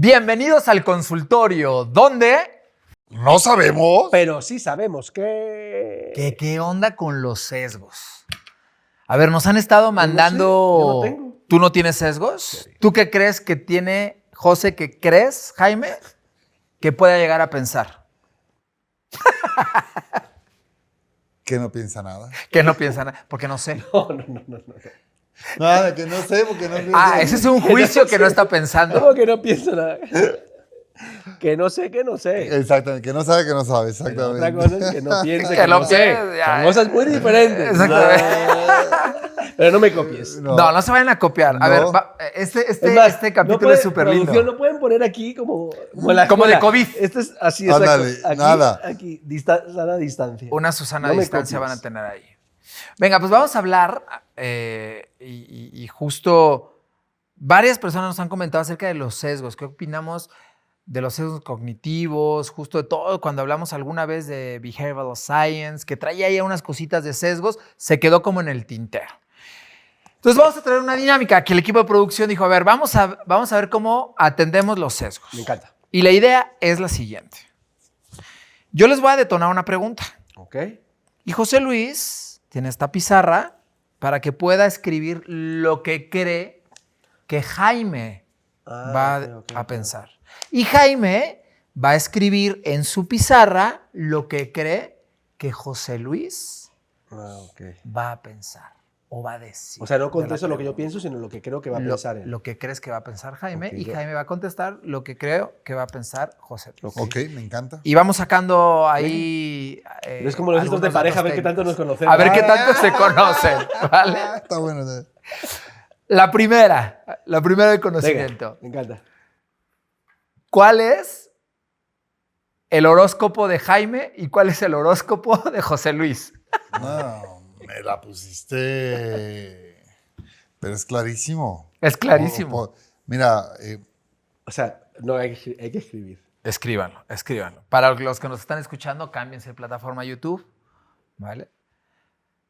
Bienvenidos al consultorio, donde... No sabemos. Pero sí sabemos que... ¿Qué onda con los sesgos? A ver, nos han estado mandando... yo no tengo. ¿Tú no tienes sesgos? ¿Tú qué crees que tiene José? ¿Qué crees, Jaime, que pueda llegar a pensar? Que no piensa nada. Que no piensa nada, porque no sé. No. Nada, que no sé, porque no piensa Ah, ese es un juicio que no está pensando. ¿Cómo que no pienso nada? Que no sé, que no sé. Exactamente, que no sabe, que no sabe, Pero exactamente. otra cosa es que no piense, Que que no no sé. piense, ya. Son cosas muy diferentes. Exactamente. Pero no me copies. No se vayan a copiar. A No. ver, Es más, este capítulo puede- es súper lindo. producción, no pueden poner aquí como la Como de escuela. COVID. Esto es así, exacto. Ándale, Aquí, nada. Aquí, sana distancia. Una Susana No a me distancia copies. van a tener ahí. Venga, pues vamos a hablar y justo varias personas nos han comentado acerca de los sesgos. ¿Qué opinamos de los sesgos cognitivos? Justo de todo, cuando hablamos alguna vez de behavioral science, que traía ahí unas cositas de sesgos, se quedó como en el tintero. Entonces vamos a traer una dinámica que el equipo de producción dijo, a ver, vamos a ver cómo atendemos los sesgos. Me encanta. Y la idea es la siguiente. Yo les voy a detonar una pregunta. Ok. Y José Luis tiene esta pizarra para que pueda escribir lo que cree que Jaime va a pensar. Y Jaime va a escribir en su pizarra lo que cree que José Luis va a pensar o va a decir. O sea, no de la contesto lo que yo pregunta. pienso, sino lo que creo que va a pensar él. Lo que crees que va a pensar Jaime, Ok, y ya. Jaime va a contestar lo que creo que va a pensar José Luis. Ok, me encanta. Y vamos sacando ahí. Pero es como los estos de algunos pareja, a datos ver qué tanto nos técnicos. conocemos. A ver qué tanto se conocen, ¿vale? Está bueno. La primera de Venga, conocimiento. me encanta. ¿Cuál es el horóscopo de Jaime y cuál es el horóscopo de José Luis? No, me la pusiste. Pero es clarísimo. Es clarísimo. Mira, O sea, no hay que escribir. Escríbanlo. Para los que nos están escuchando, cámbiense de plataforma YouTube, ¿vale?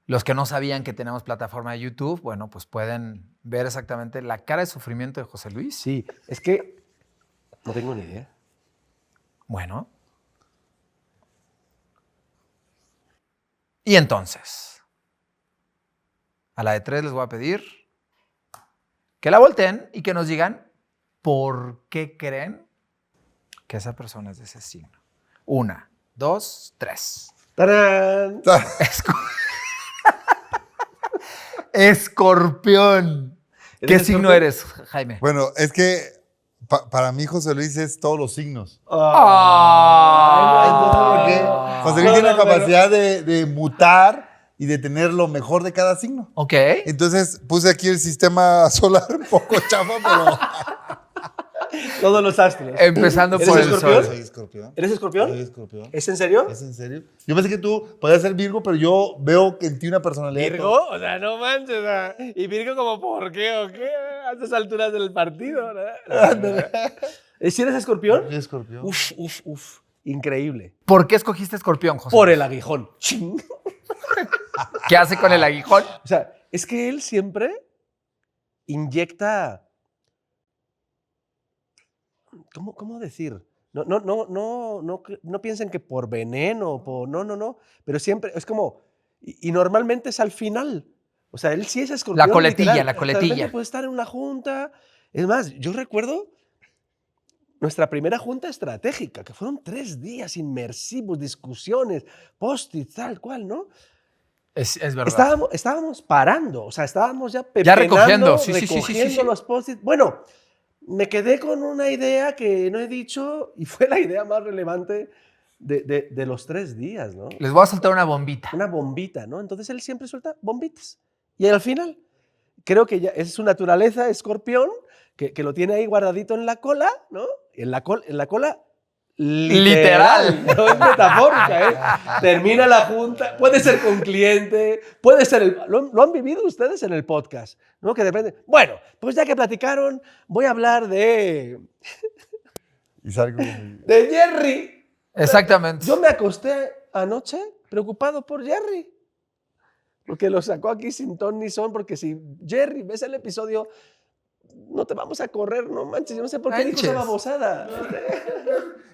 Los que no sabían que tenemos plataforma de YouTube, bueno, pues pueden ver exactamente la cara de sufrimiento de José Luis. Sí, es que no tengo ni idea. Bueno. Y entonces, a la de 3 les voy a pedir que la volteen y que nos digan por qué creen que esa persona es de ese signo. 1, 2, 3. ¡Tarán! Escorpión. ¿Qué ¿Eres signo escorpión? eres, Jaime? bueno, es que para mí José Luis es todos los signos. Ay, Ah. José Luis tiene la capacidad de mutar y de tener lo mejor de cada signo. Ok. Entonces puse aquí el sistema solar un poco chafa, pero... Todos los astros. Empezando ¿Eres por el escorpión? sol. Soy escorpión. ¿Eres escorpión? Soy escorpión. ¿Es en serio? ¿Es en serio? Yo pensé que tú podías ser Virgo, pero yo veo que en ti una personalidad... ¿Virgo? O sea, no manches. O sea, ¿y Virgo como por qué o qué? A estas alturas del partido. ¿No? ¿Si eres escorpión? Soy escorpión. Uf. Increíble. ¿Por qué escogiste escorpión, José? Por el aguijón. Ching. ¿Qué hace con el aguijón? O sea, es que él siempre inyecta... ¿Cómo decir? No piensen que por veneno, no. Pero siempre es como... Y normalmente es al final. O sea, él sí es escorpión. La coletilla, literal. la O sea, de coletilla. repente puede estar en una junta. Es más, yo recuerdo nuestra primera junta estratégica, que fueron 3 días inmersivos, discusiones, post-its, tal cual, ¿no? Es verdad. Estábamos parando, o sea, estábamos ya Ya recogiendo, sí. recogiendo los post-its. Bueno, me quedé con una idea que no he dicho y fue la idea más relevante de los 3 días, ¿no? Les voy a soltar una bombita. Una bombita, ¿no? Entonces él siempre suelta bombitas. Y al final, creo que ya es su naturaleza, escorpión, que lo tiene ahí guardadito en la cola, ¿no? En la cola literal, no es metafórica, ¿eh? Termina la junta, puede ser con cliente, puede ser... ¿Lo han vivido ustedes en el podcast? ¿No? Que de repente, bueno, pues ya que platicaron, voy a hablar de Y salgo... Jerry. Exactamente. Yo me acosté anoche preocupado por Jerry. Porque lo sacó aquí sin ton ni son, porque si Jerry, ves el episodio, no te vamos a correr, no manches, yo no sé por qué dijo esa Manches. babosada.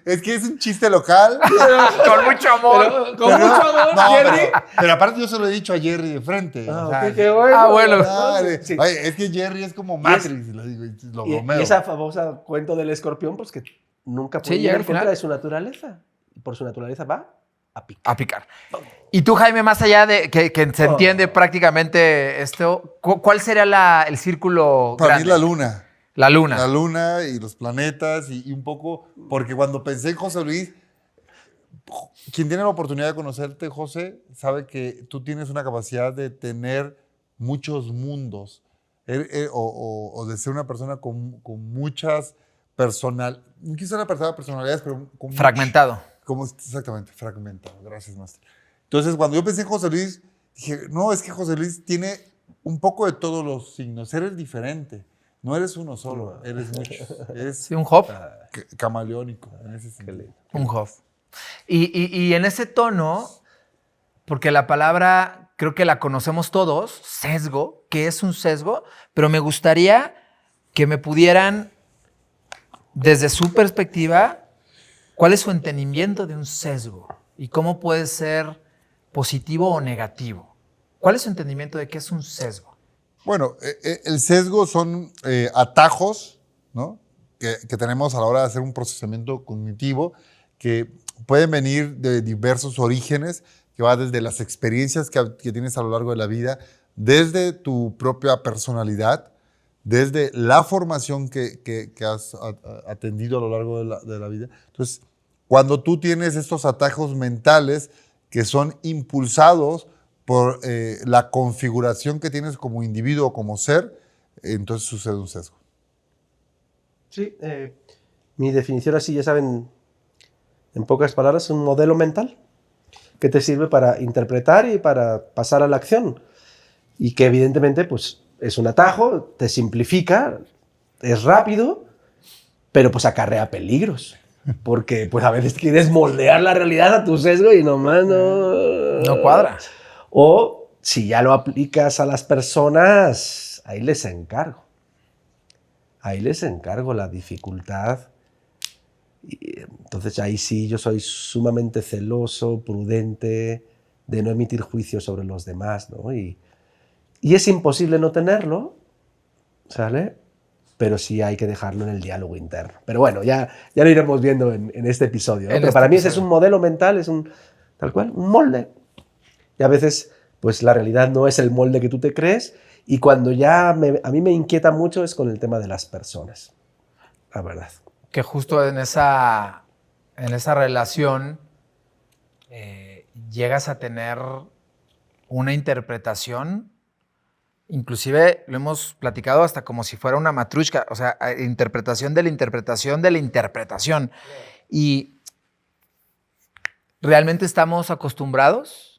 Es que es un chiste local. Con mucho amor. Pero, con mucho amor, No, Jerry. pero aparte yo se lo he dicho a Jerry de frente. Ah, o sea, ok, qué bueno. Ah, bueno. Dale. Sí. Oye, es que Jerry es como Matrix, lo digo, y lo bromeo. Y esa famosa cuento del escorpión, pues que nunca puede Sí, ir llega en al contra final. de su naturaleza. Y por su naturaleza va a picar. A picar. Y tú, Jaime, más allá de que se Oh. entiende prácticamente esto, ¿cuál sería el círculo Para mí grande? es la luna. La luna. La luna y los planetas y un poco, porque cuando pensé en José Luis, quien tiene la oportunidad de conocerte, José, sabe que tú tienes una capacidad de tener muchos mundos o de ser una persona con muchas no quise una persona de personalidades, pero con Fragmentado. exactamente, fragmentado. Gracias, Master. Entonces, cuando yo pensé en José Luis, dije, no, es que José Luis tiene un poco de todos los signos. Eres diferente. No eres uno solo, eres muchos. Eres Sí, un hop. camaleónico en ese sentido. Un hop. Y en ese tono, porque la palabra creo que la conocemos todos, sesgo, ¿qué es un sesgo? Pero me gustaría que me pudieran, desde su perspectiva, ¿cuál es su entendimiento de un sesgo? ¿Y cómo puede ser positivo o negativo? ¿Cuál es su entendimiento de qué es un sesgo? Bueno, el sesgo son atajos, ¿no? que tenemos a la hora de hacer un procesamiento cognitivo que pueden venir de diversos orígenes, que va desde las experiencias que tienes a lo largo de la vida, desde tu propia personalidad, desde la formación que has atendido a lo largo de la vida. Entonces, cuando tú tienes estos atajos mentales que son impulsados por la configuración que tienes como individuo o como ser, entonces sucede un sesgo. Sí, mi definición así, ya saben, en pocas palabras, es un modelo mental que te sirve para interpretar y para pasar a la acción. Y que evidentemente pues, es un atajo, te simplifica, es rápido, pero pues acarrea peligros. Porque pues a veces quieres moldear la realidad a tu sesgo y nomás No cuadra. O si ya lo aplicas a las personas, ahí les encargo. Ahí les encargo la dificultad. Y entonces ahí sí yo soy sumamente celoso, prudente, de no emitir juicios sobre los demás, ¿no? Y es imposible no tenerlo, ¿sale? Pero sí hay que dejarlo en el diálogo interno. Pero bueno, ya lo iremos viendo en este episodio, ¿no? En Pero este para mí ese es episodio. un modelo mental, es un, tal cual, un molde. Y a veces, pues la realidad no es el molde que tú te crees. Y cuando ya a mí me inquieta mucho es con el tema de las personas, la verdad. Que justo en esa relación llegas a tener una interpretación, inclusive lo hemos platicado hasta como si fuera una matrushka, o sea, interpretación de la interpretación de la interpretación. Y realmente estamos acostumbrados,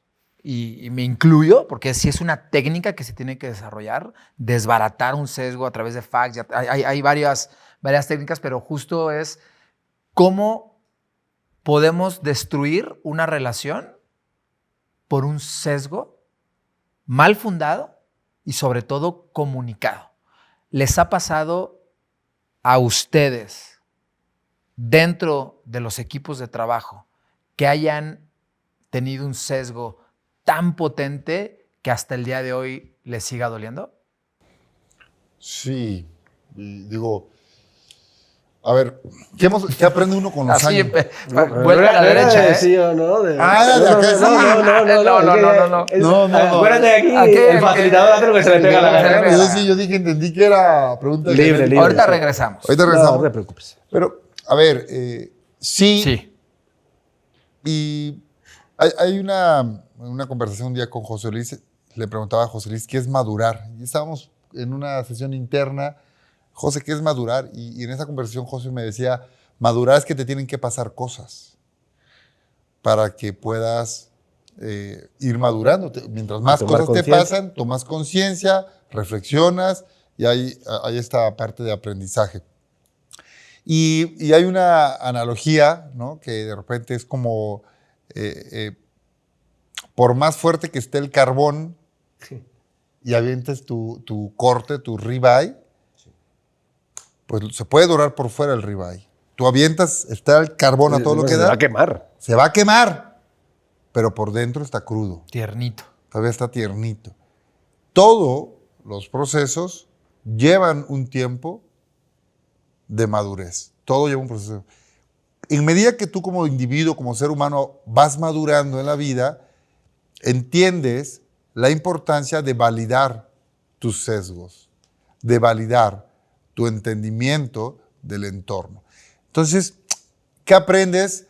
y me incluyo, porque sí es una técnica que se tiene que desarrollar, desbaratar un sesgo a través de facts. Hay varias técnicas, pero justo es cómo podemos destruir una relación por un sesgo mal fundado y sobre todo comunicado. ¿Les ha pasado a ustedes dentro de los equipos de trabajo que hayan tenido un sesgo tan potente que hasta el día de hoy les siga doliendo? Sí, y digo, a ver, ¿qué aprende uno con los Así, años? vuelve a la derecha, ¿eh? Sí o no. De acá sí. No. No. Acuérdate aquí, Aquí, el facilitador hace lo que se le pega la gana. Yo dije, entendí que era pregunta Libre, genérica. libre. Ahorita sí. regresamos. Ahorita No, regresamos. no te preocupes. Pero, a ver, sí. Sí. Y hay una conversación un día con José Luis, le preguntaba a José Luis qué es madurar. Y estábamos en una sesión interna, José, ¿qué es madurar? Y en esa conversación José me decía, madurar es que te tienen que pasar cosas para que puedas ir madurando. Mientras más tomar cosas te conciencia. pasan, tomas conciencia, reflexionas y hay esta parte de aprendizaje. Y hay una analogía, ¿no? Que de repente es como, por más fuerte que esté el carbón y avientes tu corte, tu ribeye, pues se puede dorar por fuera el ribeye. Tú avientas, está el carbón a todo lo que Se da. va a quemar. Se va a quemar, pero por dentro está crudo. Tiernito. Todavía está tiernito. Todos los procesos llevan un tiempo de madurez. Todo lleva un proceso. En medida que tú como individuo, como ser humano, vas madurando en la vida, entiendes la importancia de validar tus sesgos, de validar tu entendimiento del entorno. Entonces, ¿qué aprendes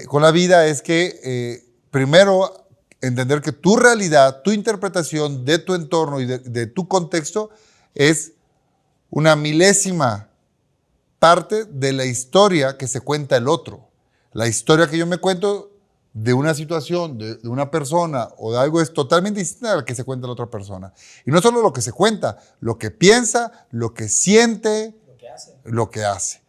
con la vida? Es que primero entender que tu realidad, tu interpretación de tu entorno y de tu contexto es una milésima parte de la historia que se cuenta el otro. La historia que yo me cuento de una situación, de una persona o de algo es totalmente distinta a la que se cuenta la otra persona. Y no solo lo que se cuenta, lo que piensa, lo que siente, lo que hace.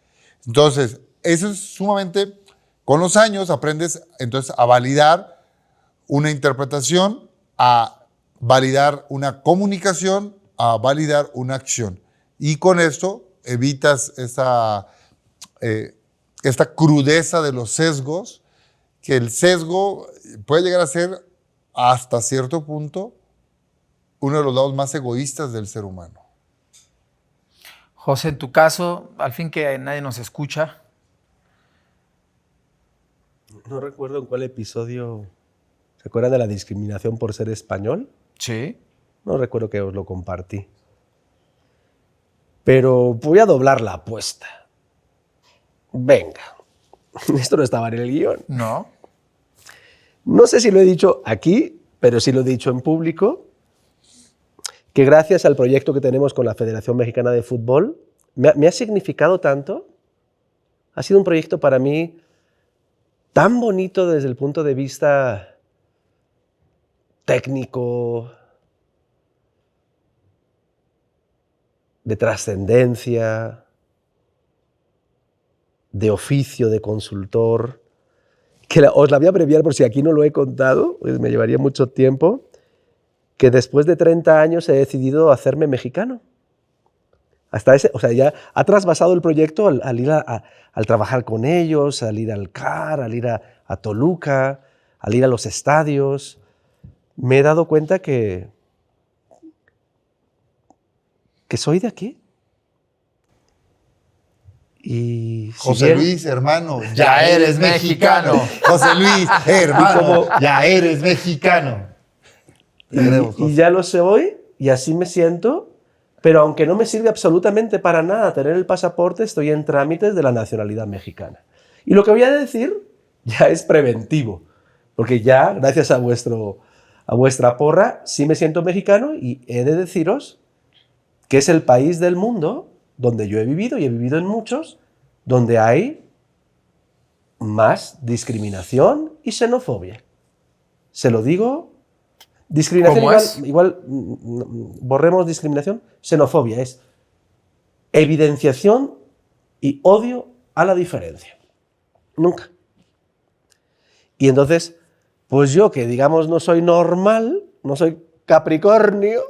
Entonces, eso es sumamente, con los años aprendes entonces a validar una interpretación, a validar una comunicación, a validar una acción. Y con esto evitas esta crudeza de los sesgos, que el sesgo puede llegar a ser hasta cierto punto uno de los lados más egoístas del ser humano. José, en tu caso, al fin que nadie nos escucha. No recuerdo en cuál episodio. ¿Se acuerdan de la discriminación por ser español? Sí. No recuerdo que os lo compartí. Pero voy a doblar la apuesta. Venga. Esto no estaba en el guión. No. No sé si lo he dicho aquí, pero sí lo he dicho en público, que gracias al proyecto que tenemos con la Federación Mexicana de Fútbol, me ha significado tanto. Ha sido un proyecto para mí tan bonito desde el punto de vista técnico, de trascendencia, de oficio, de consultor, que os la voy a abreviar por si aquí no lo he contado, pues me llevaría mucho tiempo, que después de 30 años he decidido hacerme mexicano. Hasta ese, o sea, ya ha trasvasado el proyecto al ir al trabajar con ellos, al ir al CAR, al ir a Toluca, al ir a los estadios. Me he dado cuenta que soy de aquí. Y si José bien- Luis, hermano, ya eres mexicano. José Luis, hermano, ya eres mexicano. Te queremos, y José. ya lo sé hoy, y así me siento, pero aunque no me sirve absolutamente para nada tener el pasaporte, estoy en trámites de la nacionalidad mexicana. Y lo que voy a decir ya es preventivo, porque ya, gracias a vuestra porra, sí me siento mexicano y he de deciros que es el país del mundo donde yo he vivido, y he vivido en muchos, donde hay más discriminación y xenofobia. Se lo digo. Discriminación ¿Cómo es? igual borremos discriminación. Xenofobia es evidenciación y odio a la diferencia. Nunca. Y entonces, pues yo que digamos no soy normal, no soy Capricornio,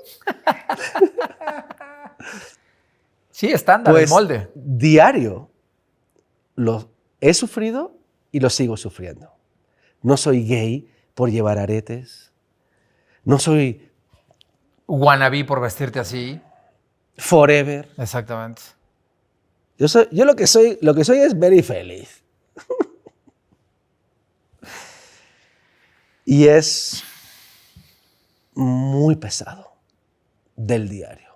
Sí, estándar, pues el molde. diario lo he sufrido y lo sigo sufriendo. No soy gay por llevar aretes. No soy Wannabe por vestirte así. forever. Exactamente. Yo lo que soy es very feliz. Y es muy pesado del diario.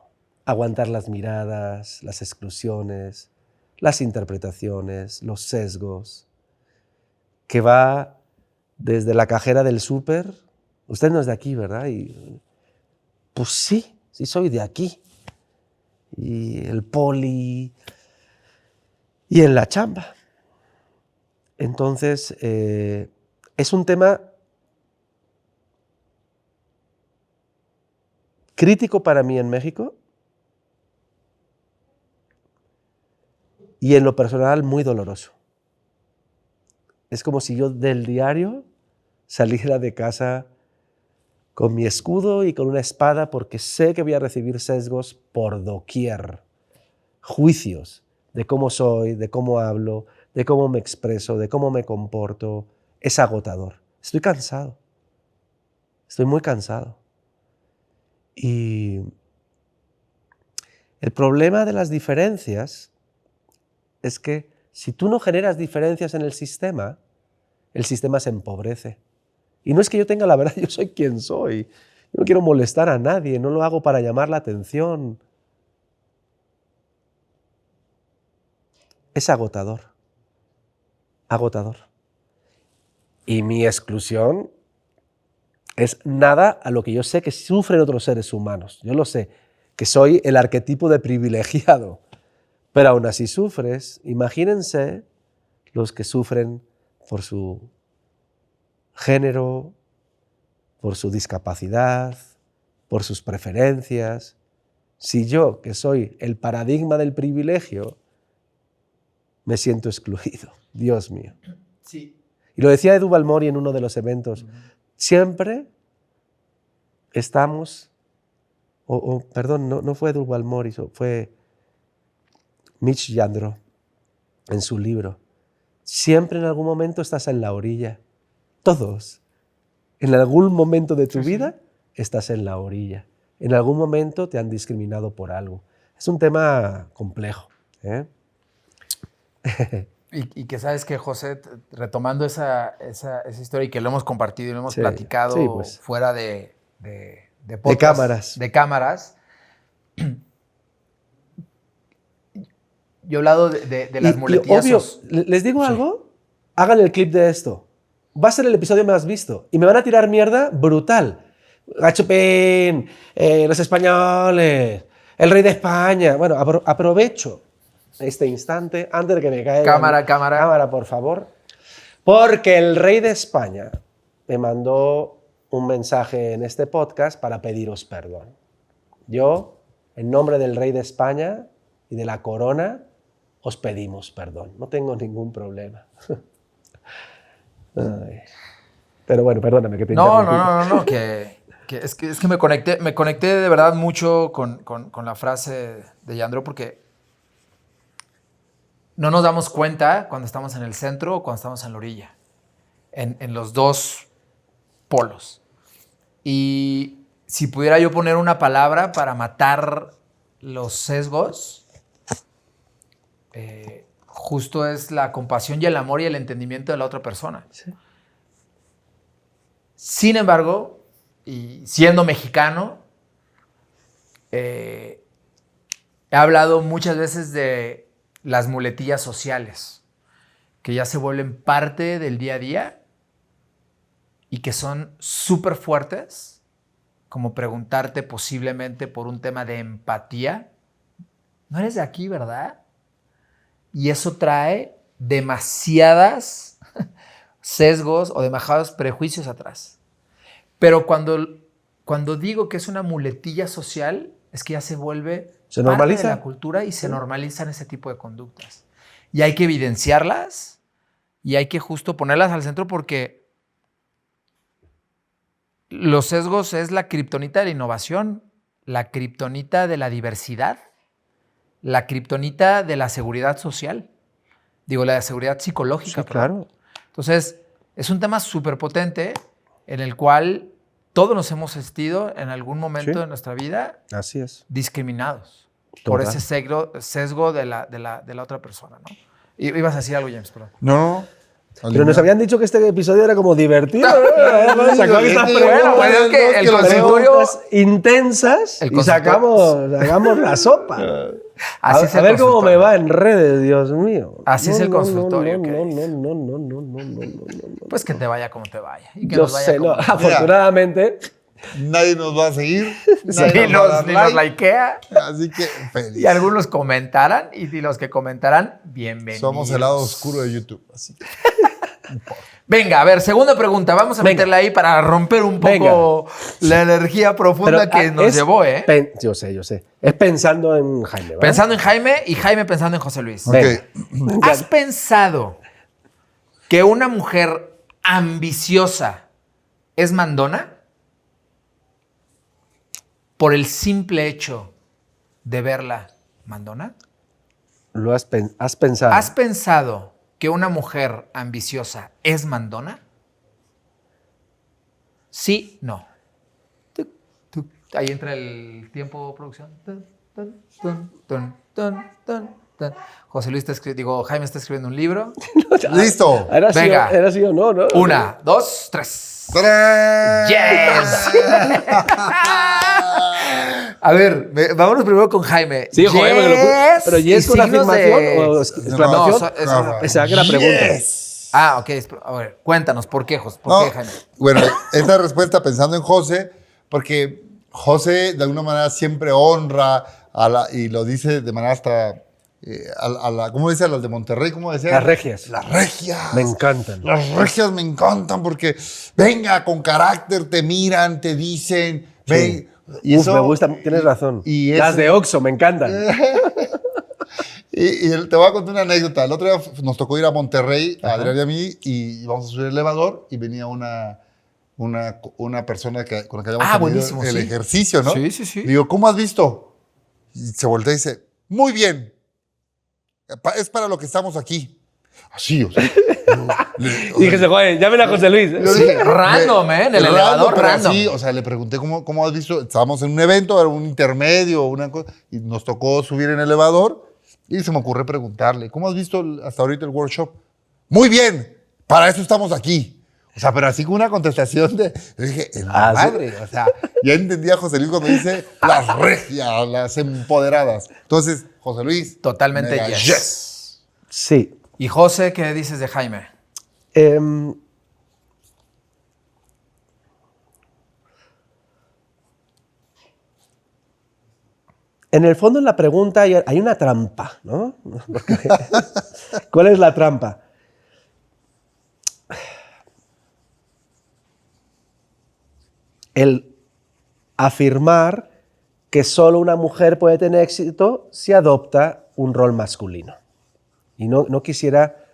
Aguantar las miradas, las exclusiones, las interpretaciones, los sesgos, que va desde la cajera del súper. Usted no es de aquí, ¿verdad? Y, pues sí soy de aquí. Y el poli, y en la chamba. Entonces, es un tema crítico para mí en México y en lo personal muy doloroso. Es como si yo del diario saliera de casa con mi escudo y con una espada porque sé que voy a recibir sesgos por doquier. juicios de cómo soy, de cómo hablo, de cómo me expreso, de cómo me comporto. Es agotador. Estoy cansado. Estoy muy cansado. Y el problema de las diferencias es que si tú no generas diferencias en el sistema se empobrece. Y no es que yo tenga la verdad, yo soy quien soy. Yo no quiero molestar a nadie, no lo hago para llamar la atención. Es agotador. Agotador. Y mi exclusión es nada a lo que yo sé que sufren otros seres humanos. Yo lo sé, que soy el arquetipo de privilegiado. Pero aún así sufres. Imagínense los que sufren por su género, por su discapacidad, por sus preferencias. Si yo, que soy el paradigma del privilegio, me siento excluido. Dios mío. Sí. Y lo decía Edu Balmori en uno de los eventos. Siempre estamos... perdón, no fue Edu Balmori, fue Mitch Yandro en su libro. Siempre en algún momento estás en la orilla. Todos. En algún momento de tu vida estás en la orilla. En algún momento te han discriminado por algo. Es un tema complejo, ¿eh? Y que sabes que, José, retomando esa historia y que lo hemos compartido y lo hemos Sí, platicado sí, pues. fuera de podcast, de cámaras. Yo he hablado de las muletillas. Obvio, ¿les digo algo? Hagan el clip de esto. Va a ser el episodio más visto. Y me van a tirar mierda brutal. Gachupín, los españoles, el rey de España. Bueno, aprovecho este instante antes de que me caiga. Cámara. Cámara, por favor. Porque el rey de España me mandó un mensaje en este podcast para pediros perdón. Yo, en nombre del rey de España y de la corona, os pedimos perdón. No tengo ningún problema. Ay. Pero bueno, perdóname que te interrumpí. No, que es que me conecté de verdad mucho con la frase de Yandro, porque no nos damos cuenta cuando estamos en el centro o cuando estamos en la orilla, en los dos polos. Y si pudiera yo poner una palabra para matar los sesgos, justo es la compasión y el amor y el entendimiento de la otra persona. Sí. Sin embargo, y siendo mexicano, he hablado muchas veces de las muletillas sociales, que ya se vuelven parte del día a día y que son súper fuertes, como preguntarte posiblemente por un tema de empatía. No eres de aquí, ¿verdad? Y eso trae demasiadas sesgos o demasiados prejuicios atrás. Pero cuando digo que es una muletilla social, es que ya se vuelve parte de la cultura y se normalizan ese tipo de conductas. Y hay que evidenciarlas y hay que justo ponerlas al centro, porque los sesgos es la kriptonita de la innovación, la kriptonita de la diversidad, la kriptonita de la seguridad social. Digo, la seguridad psicológica. Sí, claro. Entonces, es un tema súper potente en el cual todos nos hemos sentido en algún momento de nuestra vida Así es. discriminados Total. por ese sesgo de la otra persona, ¿no? Ibas a decir algo, James, perdón. No. Pero nos habían dicho que este episodio era como divertido. Sacó estas Bueno, pues es que el consultorio intensas y sacamos la sopa. Así es a el ver cómo consultorio. me va en redes, Dios mío. Así es el consultorio. No. Pues que te vaya como te vaya. Y que Yo nos vaya sé, como no, nos vaya. afortunadamente. Nadie nos va a seguir. Sí, Nadie nos va a dar ni nos like, likea. así que feliz. Y algunos comentaran, y los que comentarán, bienvenidos. Somos el lado oscuro de YouTube. Así que. Venga, a ver, segunda pregunta. Vamos a meterla ahí para romper un poco la energía profunda que nos llevó, ¿eh? Yo sé. Es pensando en Jaime, ¿vale? Pensando en Jaime y Jaime pensando en José Luis. Ok. Venga. ¿Has pensado que una mujer ambiciosa es mandona? Por el simple hecho de verla mandona. has pensado. ¿Has pensado que una mujer ambiciosa es mandona? Sí, no. Tuc, tuc. Ahí entra el tiempo, producción. Tun, tun, tun, tun, tun, tun, tun. José Luis Jaime está escribiendo un libro. ¡Listo! Venga. Era sí o no, ¿no? 1, 2, 3. ¡Tarán! ¡Yes! A ver, vámonos primero con Jaime. Sí, joder, porque pero y yes con signos afirmación de- o exclamación. No, Pensaba que era pregunta. Yes. Ah, ok. A ver, cuéntanos, ¿por qué, José? ¿Por No, qué, Jaime? bueno, esta respuesta pensando en José, porque José de alguna manera siempre honra y lo dice de manera hasta, ¿cómo dice? A las de Monterrey, ¿cómo decía? Las regias. Las regias. Me encantan. Las regias me encantan porque, venga, con carácter, te miran, te dicen, ven. Y Uf, eso, me gusta, tienes razón. y Las eso- de Oxxo, me encantan. Y te voy a contar una anécdota. El otro día nos tocó ir a Monterrey, a Ajá. Adrián y a mí, y íbamos a subir el elevador y venía una persona con la que habíamos tenido buenísimo, el sí. ejercicio, ¿no? Sí, sí, sí. Digo, ¿cómo has visto? Y se voltea y dice, muy bien. Es para lo que estamos aquí. Así, o sea. Y dije, joder, llamen a José Luis. Yo dije, Random, ¿eh? En el elevador, pero random. así, o sea, le pregunté cómo has visto. Estábamos en un evento, era un intermedio, una cosa, y nos tocó subir en el elevador. Y se me ocurrió preguntarle, ¿cómo has visto hasta ahorita el workshop? Muy bien, para eso estamos aquí. O sea, pero así con una contestación de. Yo dije, en la Ah, sí. madre. O sea, ya entendía a José Luis cuando dice las regias, las empoderadas. Entonces, José Luis. Totalmente mega yes. Sí. ¿Y José, qué dices de Jaime? Em, en el fondo en la pregunta hay una trampa, ¿no? Porque, ¿cuál es la trampa? El afirmar que solo una mujer puede tener éxito si adopta un rol masculino. Y no quisiera,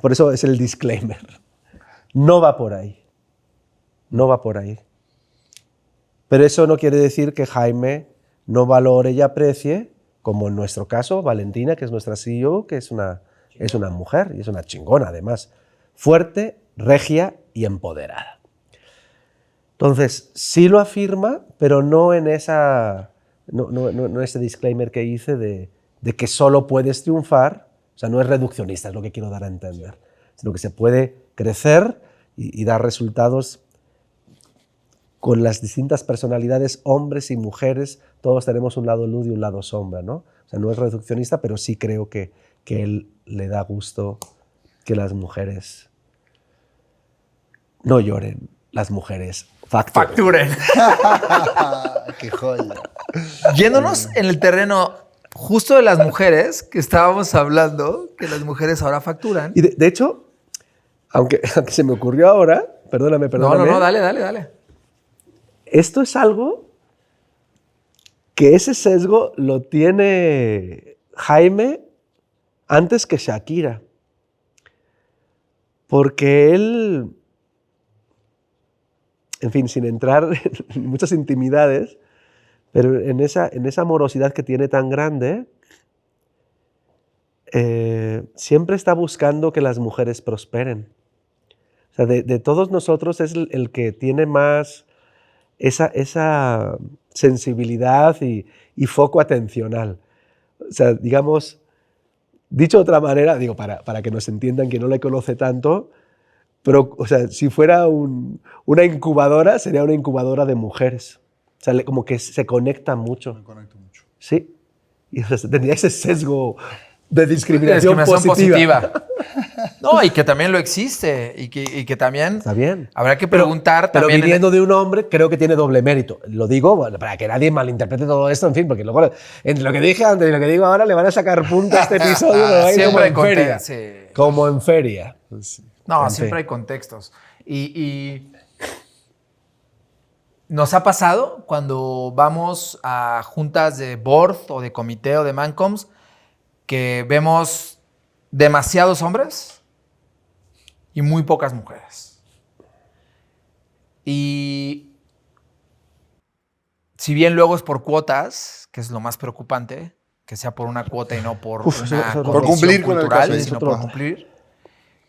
por eso es el disclaimer, no va por ahí, no va por ahí. Pero eso no quiere decir que Jaime no valore y aprecie, como en nuestro caso, Valentina, que es nuestra CEO, que es una mujer y es una chingona además, fuerte, regia y empoderada. Entonces, sí lo afirma, pero no en no ese disclaimer que hice de que solo puedes triunfar, o sea, no es reduccionista, es lo que quiero dar a entender, sino que se puede crecer y dar resultados con las distintas personalidades, hombres y mujeres, todos tenemos un lado luz y un lado sombra, ¿no? O sea, no es reduccionista, pero sí creo que él le da gusto que las mujeres no lloren, las mujeres facturen. ¡Qué joya! Yéndonos en el terreno justo de las mujeres que estábamos hablando, que las mujeres ahora facturan. Y de hecho, aunque se me ocurrió ahora, perdóname. No, dale. Esto es algo que ese sesgo lo tiene Jaime antes que Shakira. Porque él, en fin, sin entrar en muchas intimidades, pero en esa morosidad que tiene tan grande, siempre está buscando que las mujeres prosperen. O sea, de todos nosotros es el que tiene más esa sensibilidad y foco atencional. O sea, digamos, dicho de otra manera, digo, para que nos entiendan que no le conoce tanto, pero, o sea, si fuera una incubadora, sería una incubadora de mujeres. O sea, como que se conecta mucho. Me conecto mucho. Sí. Y, o sea, tendría ese sesgo de discriminación positiva. No, y que también lo existe. Y que también Está bien. habrá que preguntar Pero también. viniendo de un hombre, creo que tiene doble mérito. Lo digo bueno, para que nadie malinterprete todo esto, en fin, porque luego, entre lo que dije antes y lo que digo ahora, le van a sacar punta a este episodio. Me va a ir como Siempre en hay feria. sí. Como en feria. Pues sí. No, En siempre fin. hay contextos. Y nos ha pasado cuando vamos a juntas de board o de comité o de mancoms que vemos demasiados hombres y muy pocas mujeres. Y si bien luego es por cuotas, que es lo más preocupante, que sea por una cuota y no por Uf, una eso- por cumplir con el cultural, café. sino Otro- por cumplir.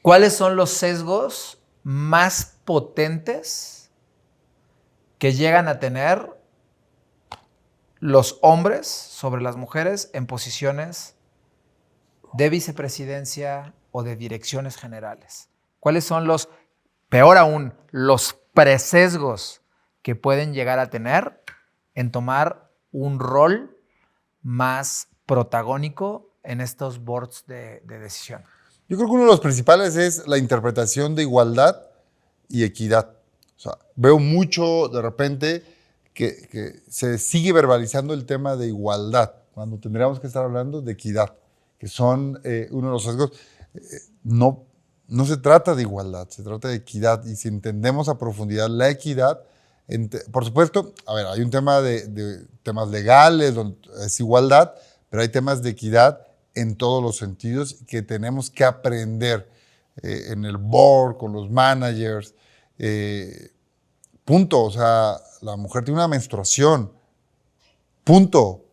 ¿Cuáles son los sesgos más potentes que llegan a tener los hombres sobre las mujeres en posiciones de vicepresidencia o de direcciones generales? ¿Cuáles son los, peor aún, los presesgos que pueden llegar a tener en tomar un rol más protagónico en estos boards de decisión? Yo creo que uno de los principales es la interpretación de igualdad y equidad. O sea, veo mucho de repente que se sigue verbalizando el tema de igualdad, cuando tendríamos que estar hablando de equidad, que son uno de los sesgos. No se trata de igualdad, se trata de equidad. Y si entendemos a profundidad la equidad, por supuesto, a ver, hay un tema de temas legales, donde es igualdad, pero hay temas de equidad en todos los sentidos que tenemos que aprender en el board, con los managers. Punto. O sea, la mujer tiene una menstruación. Punto.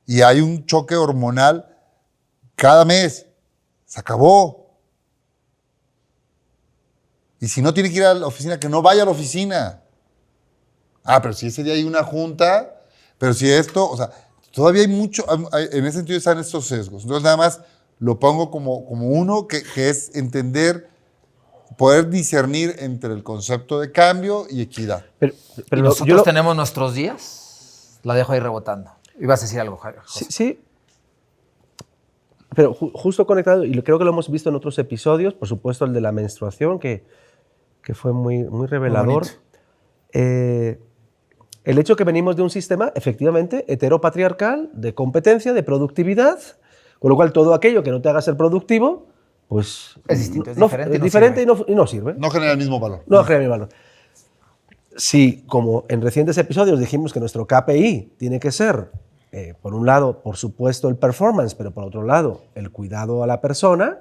Y hay un choque hormonal cada mes. Se acabó. Y si no tiene que ir a la oficina, que no vaya a la oficina. Pero si ese día hay una junta, pero si esto, o sea, todavía hay mucho, en ese sentido están estos sesgos. Entonces nada más lo pongo como uno que es entender, poder discernir entre el concepto de cambio y equidad. Pero ¿Y yo nosotros lo- tenemos nuestros días? La dejo ahí rebotando. Ibas a decir algo, Javier. Sí, sí. Pero justo conectado, y creo que lo hemos visto en otros episodios, por supuesto el de la menstruación, que fue muy, muy revelador. El hecho que venimos de un sistema, efectivamente, heteropatriarcal, de competencia, de productividad, con lo cual todo aquello que no te haga ser productivo, pues... Es distinto, es no- diferente y es no diferente sirve. y no sirve. No genera el mismo valor. No genera mi valor. Si, como en recientes episodios dijimos que nuestro KPI tiene que ser, por un lado, por supuesto, el performance, pero por otro lado, el cuidado a la persona,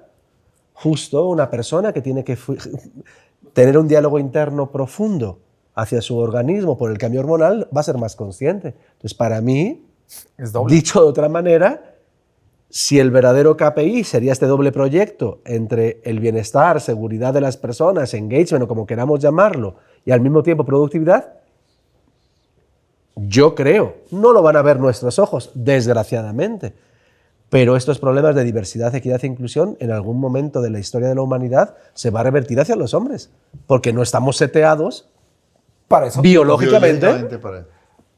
justo una persona que tiene que tener un diálogo interno profundo hacia su organismo por el cambio hormonal va a ser más consciente. Entonces, para mí, Es doble. dicho de otra manera, si el verdadero KPI sería este doble proyecto entre el bienestar, seguridad de las personas, engagement o como queramos llamarlo, y al mismo tiempo productividad, yo creo, no lo van a ver nuestros ojos, desgraciadamente, pero estos problemas de diversidad, equidad e inclusión en algún momento de la historia de la humanidad se va a revertir hacia los hombres, porque no estamos seteados Para eso. biológicamente para-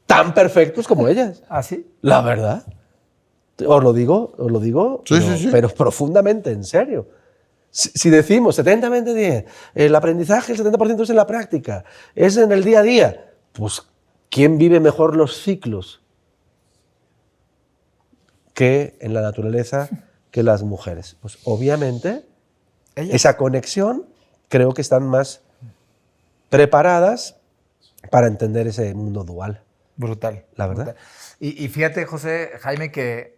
tan perfectos como ellas. ¿Así? La verdad. Os lo digo, Sí, sí, sí. pero profundamente en serio. Si decimos 70-20-10, el aprendizaje el 70% es en la práctica, es en el día a día, pues ¿quién vive mejor los ciclos que en la naturaleza que las mujeres? Pues obviamente Ellas. esa conexión creo que están más preparadas para entender ese mundo dual. Brutal. La verdad. brutal. Y fíjate, José, Jaime, que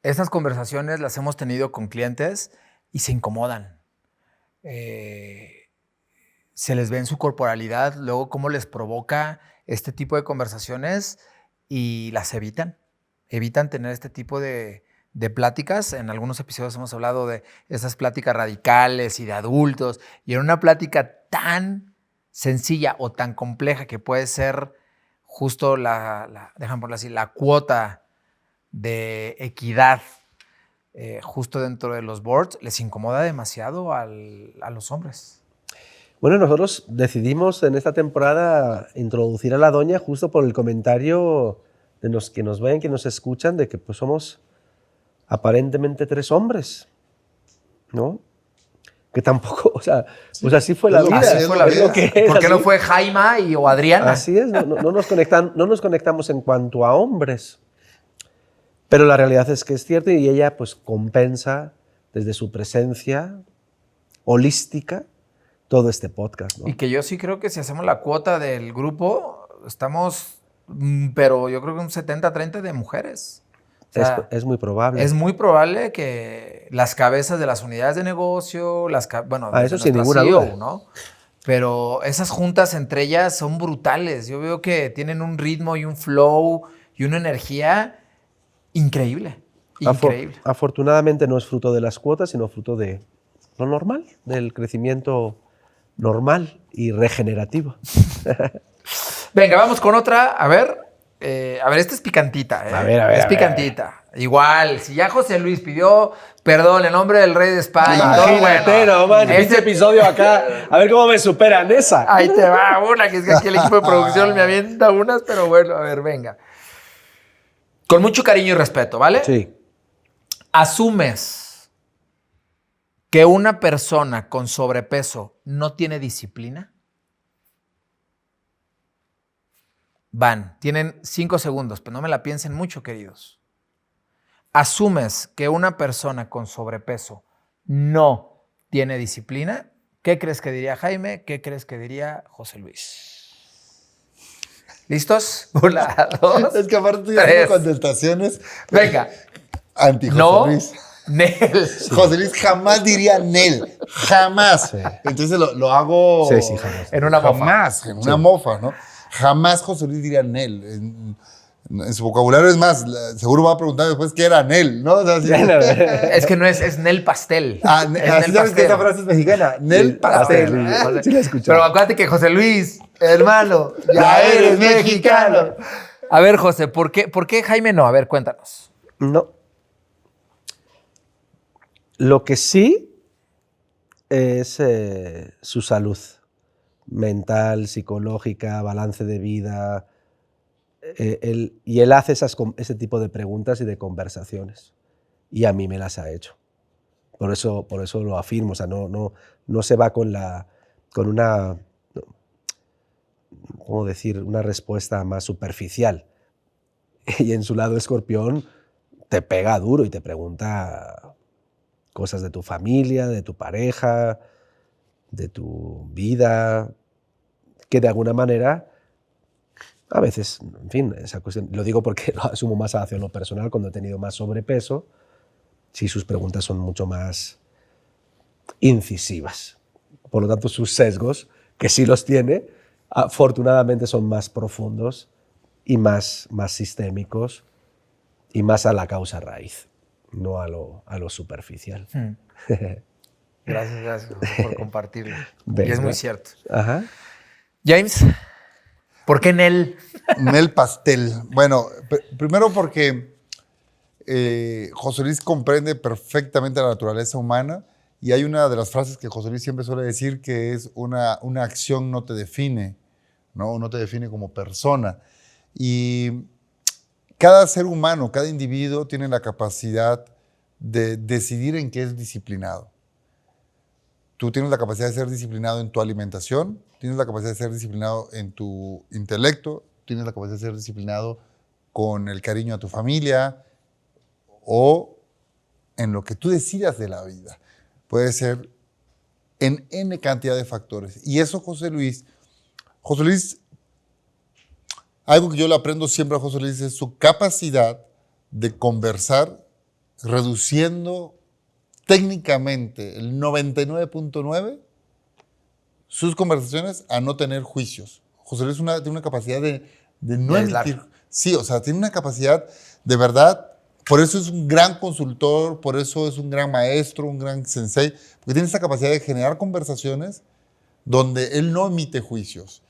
estas conversaciones las hemos tenido con clientes y se incomodan. Se les ve en su corporalidad, luego cómo les provoca este tipo de conversaciones y las evitan. Evitan tener este tipo de pláticas. En algunos episodios hemos hablado de esas pláticas radicales y de adultos. Y en una plática tan sencilla o tan compleja que puede ser justo déjame ponerlo así, la cuota de equidad justo dentro de los boards, les incomoda demasiado a los hombres. Bueno, nosotros decidimos en esta temporada introducir a la doña justo por el comentario de los que nos ven, que nos escuchan, de que pues somos aparentemente 3 hombres, ¿no? Que tampoco, o sea, pues así fue la Es lo vida. que es, fue la es vida. lo que es, ¿Por qué no así- fue Jaime o Adriana? Así es, no nos conectamos en cuanto a hombres. Pero la realidad es que es cierto y ella pues compensa desde su presencia holística todo este podcast, ¿no? Y que yo sí creo que si hacemos la cuota del grupo, estamos, pero yo creo que un 70-30 de mujeres. O sea, Es muy probable. es muy probable que las cabezas de las unidades de negocio, bueno, Ah, desde eso sin nuestra ninguna CEO, duda. ¿no? Pero esas juntas entre ellas son brutales. Yo veo que tienen un ritmo y un flow y una energía increíble. Increíble. Afortunadamente no es fruto de las cuotas, sino fruto de lo normal, del crecimiento normal y regenerativo. Venga, vamos con otra. A ver, esta es picantita. A ver, es picantita. Igual, si ya José Luis pidió perdón en nombre del rey de España. Imagínate, no, man, este episodio acá, a ver cómo me superan esa. Ahí te va una, que es que aquí el equipo de producción me avienta unas, pero bueno, a ver, venga. Con mucho cariño y respeto, ¿vale? Sí. ¿Asumes que una persona con sobrepeso no tiene disciplina? Tienen 5 segundos, pero no me la piensen mucho, queridos. ¿Asumes que una persona con sobrepeso no tiene disciplina? ¿Qué crees que diría Jaime? ¿Qué crees que diría José Luis? ¿Listos? 1, 2, Es que aparte estoy 3. haciendo contestaciones Venga. anti-José No, Luis. Nel. José Luis jamás diría Nel. Jamás. Sí. Entonces lo hago. Sí, jamás. En una mofa. Jamás, en una mofa, ¿no? Jamás José Luis diría Nel. En su vocabulario, es más, seguro va a preguntar después qué era Nel, ¿no? O sea, sí. Es que no es Nel Pastel. Ah, Es así Nel sabes que esa Pastel. frase es mexicana. Nel Pastel. Sí la he escuchado. Pero acuérdate que José Luis, hermano, ya eres mexicano. A ver, José, ¿por qué Jaime no? A ver, cuéntanos. No. Lo que sí es su salud mental, psicológica, balance de vida. Él hace ese tipo de preguntas y de conversaciones. Y a mí me las ha hecho. Por eso lo afirmo. O sea, no se va con una, ¿cómo decir?, una respuesta más superficial. Y en su lado escorpión te pega duro y te pregunta cosas de tu familia, de tu pareja, de tu vida, que de alguna manera, a veces, en fin, esa cuestión, lo digo porque lo asumo más hacia lo personal, cuando he tenido más sobrepeso, sí, sus preguntas son mucho más incisivas. Por lo tanto, sus sesgos, que sí los tiene, afortunadamente son más profundos y más sistémicos y más a la causa raíz, no a lo superficial. Gracias José, por compartirlo. Venga. Y es muy cierto. Ajá. James, ¿por qué Nel? Nel Pastel. Bueno, primero porque José Luis comprende perfectamente la naturaleza humana y hay una de las frases que José Luis siempre suele decir que es una acción no te define, ¿no? No te define como persona. Y cada ser humano, cada individuo tiene la capacidad de decidir en qué es disciplinado. Tú tienes la capacidad de ser disciplinado en tu alimentación, tienes la capacidad de ser disciplinado en tu intelecto, tienes la capacidad de ser disciplinado con el cariño a tu familia o en lo que tú decidas de la vida. Puede ser en N cantidad de factores. Y eso José Luis, algo que yo le aprendo siempre a José Luis es su capacidad de conversar reduciendo técnicamente el 99.9 sus conversaciones a no tener juicios. José Luis tiene una capacidad de no emitir. Sí, o sea, tiene una capacidad de verdad. Por eso es un gran consultor, por eso es un gran maestro, un gran sensei, porque tiene esa capacidad de generar conversaciones donde él no emite juicios.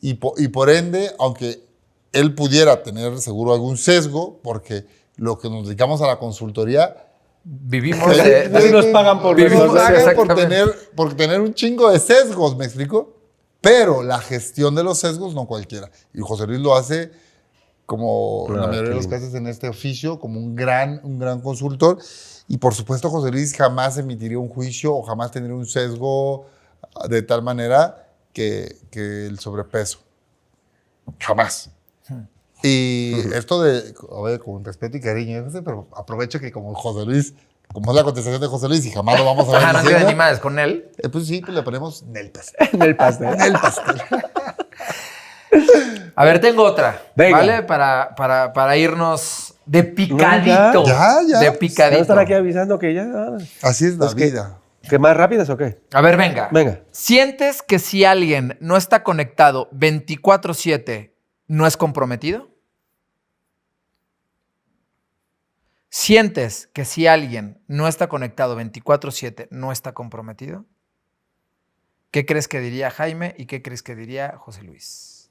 Y por ende, aunque él pudiera tener seguro algún sesgo, porque lo que nos dedicamos a la consultoría, Vivimos nos pagan por por tener un chingo de sesgos, ¿me explico? Pero la gestión de los sesgos no cualquiera. Y José Luis lo hace como en la mayoría de los casos en este oficio, como un gran consultor. Y por supuesto José Luis jamás emitiría un juicio o jamás tendría un sesgo de tal manera que el sobrepeso. Jamás. Y esto a ver, con respeto y cariño, pero aprovecho que como José Luis, como es la contestación de José Luis y jamás lo vamos a ver no diciendo, tiene ni más con él. pues sí, pues le ponemos Nel Pastel. Nel Pastel. Nel Pastel. A ver, tengo otra, Venga. ¿vale? Para irnos de picadito. Ya. De ¿No picadito. estar aquí avisando que ya? Así es la Es que- vida. ¿Que más rápidas o qué? A ver, venga. Venga. ¿Sientes que si alguien no está conectado 24/7, no es comprometido? ¿Sientes que si alguien no está conectado 24/7, no está comprometido? ¿Qué crees que diría Jaime y qué crees que diría José Luis?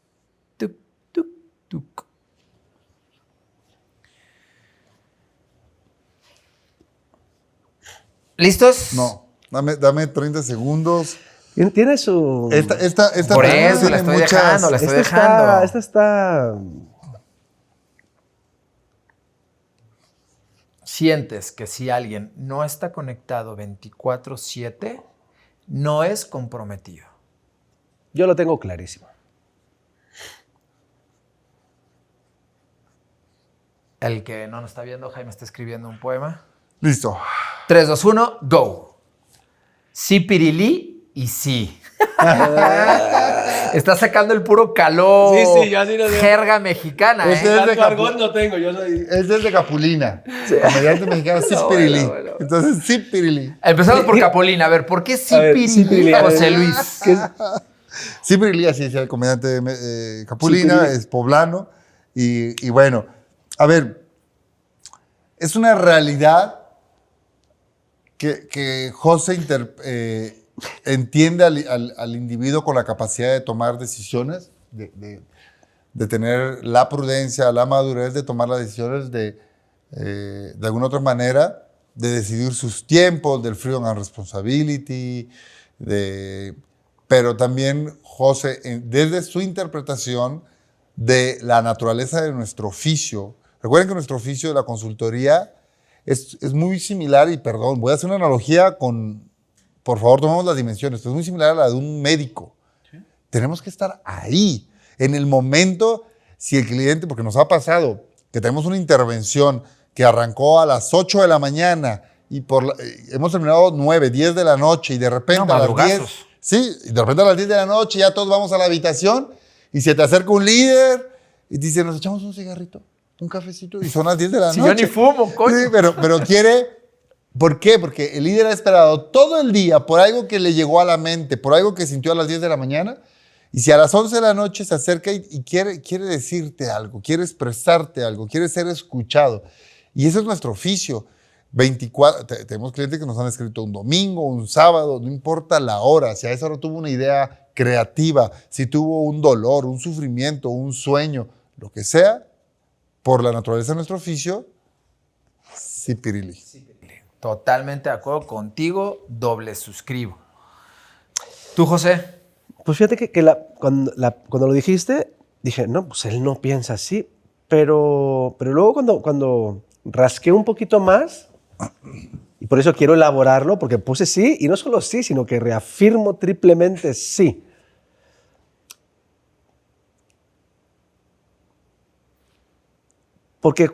Tuc, tuc, tuc. ¿Listos? No, dame 30 segundos. Tiene su... Esta Por pregunta eso la tiene estoy dejando, la estoy dejando. Esta está... ¿Sientes que si alguien no está conectado 24/7, no es comprometido? Yo lo tengo clarísimo. El que no nos está viendo, Jaime está escribiendo un poema. Listo. 3, 2, 1, go. Sí, pirilí y sí. Está sacando el puro calor. Sí, yo así no sé. Jerga mexicana, Ese ¿eh? es de Tanto argot no tengo, yo soy... Este es de Capulina. Comediante mexicano, sí, No, Pirilí. bueno. Entonces, sí, Pirilí. Empezamos por Capulina. A ver, ¿por qué sí, A ver, sí, pirilí, pirilí, a ver. José Luis? Sí, Pirilí, así es el comediante Capulina, Sí, Pirilí. es poblano. Y bueno, a ver, es una realidad que José entiende al individuo con la capacidad de tomar decisiones, de tener la prudencia, la madurez de tomar las decisiones de alguna otra manera, de decidir sus tiempos, del freedom and responsibility, pero también José, desde su interpretación de la naturaleza de nuestro oficio. Recuerden que nuestro oficio de la consultoría es muy similar, y perdón, voy a hacer una analogía con, por favor, tomemos las dimensiones, es muy similar a la de un médico. ¿Sí? Tenemos que estar ahí, en el momento, si el cliente, porque nos ha pasado que tenemos una intervención que arrancó a las 8 de la mañana y hemos terminado 9, 10 de la noche y de repente a las 10, sí, y de repente a las 10 de la noche ya todos vamos a la habitación y se te acerca un líder y te dice, nos echamos un cigarrito, un cafecito, y son las 10 de la noche. Yo ni fumo, coño. Sí, pero quiere... ¿Por qué? Porque el líder ha esperado todo el día por algo que le llegó a la mente, por algo que sintió a las 10 de la mañana, y si a las 11 de la noche se acerca y quiere decirte algo, quiere expresarte algo, quiere ser escuchado. Y ese es nuestro oficio. 24, tenemos clientes que nos han escrito un domingo, un sábado, no importa la hora, si a esa hora tuvo una idea creativa, si tuvo un dolor, un sufrimiento, un sueño, lo que sea, por la naturaleza de nuestro oficio, sí, Pirilí. Totalmente de acuerdo contigo, doble suscribo. ¿Tú, José? Pues fíjate que cuando lo dijiste, dije, no, pues él no piensa así. Pero luego cuando rasqué un poquito más, y por eso quiero elaborarlo, porque puse sí, y no solo sí, sino que reafirmo triplemente sí. Porque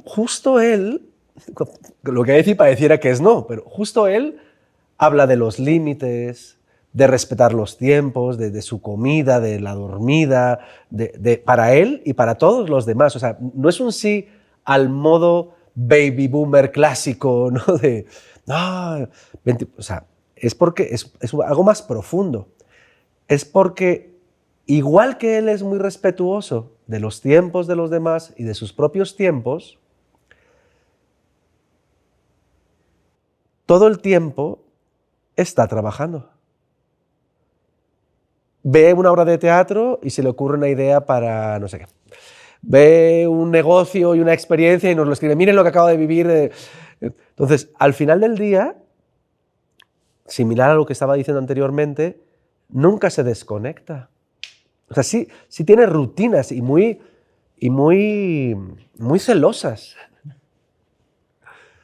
justo él, lo que voy a decir pareciera que es no, pero justo él habla de los límites, de respetar los tiempos, de su comida, de la dormida, para él y para todos los demás. O sea, no es un sí al modo baby boomer clásico, ¿no? O sea, es porque es algo más profundo. Es porque, igual que él es muy respetuoso de los tiempos de los demás y de sus propios tiempos, todo el tiempo está trabajando. Ve una obra de teatro y se le ocurre una idea para no sé qué. Ve un negocio y una experiencia y nos lo escribe. Miren lo que acabo de vivir. Entonces, al final del día, similar a lo que estaba diciendo anteriormente, nunca se desconecta. O sea, sí tiene rutinas y muy celosas.